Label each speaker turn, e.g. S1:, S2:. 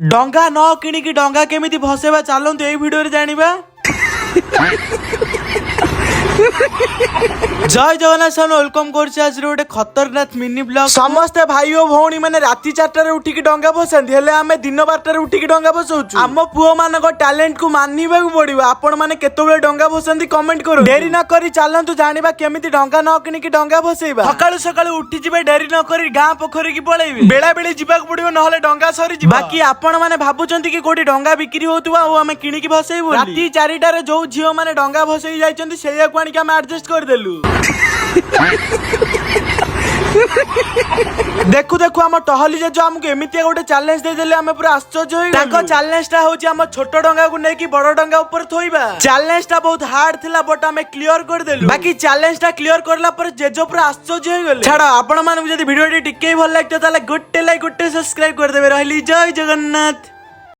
S1: डंगा न किणिकी डंगा केमिति भसेबा चलंतु एई वीडियो रे जानिबा। जय जगन्नाथ सन वेलकम करछि आज गोटे खतरनाक मिनी ब्लॉग। समस्ते भाई और भौणी माने राति 4टा रे उठिकी डंगा भसांती हेले आमे दिन 12टा रे उठिकी डंगा भसौछु। आम पुओ मानक टैलेंट को मानिबा पड़िबो। आपण माने केतबेले डंगा भसांती कमेंट करो। डेरी न करी चलंतु जानिबा केमिति डंगा न किणिकी डंगा भसेबा। सकाळु सकाळु उठी जिबे डेरी न करी गां पोखरी की पळेबे। बेला बेली जिबाक पड़िबो नहले डंगा सरी जिबा। बाकी आपण माने भाबुचंती कि कोठी डंगा बिक्री होतुवा ओ आमे किणिकी भसेइबो। राति 4टा रे जो झियो माने डंगा भसेई जाइचंती सेया क्वाणी के आमे एडजस्ट कर देलु। देखु देखु आम टहली जो आमको एमितिया गोटे चैलेंज दे देले आमे पूरा आश्चर्य होई ताको चैलेंजटा होची आम छोट डंगा को नेकी बड़ डंगा ऊपर थोइबा। चैलेंजटा बहुत हार्ड थिला बट आमे क्लियर कर देलु। बाकी चैलेंजटा क्लियर करला पर जेजो पूरा आश्चर्य होई गेले। छाड़ो आपण मानू जदी वीडियो टी टिके भल लागतो ताले गुट्टे लाइक गुट्टे सब्सक्राइब कर देबे। रहली जय जगन्नाथ।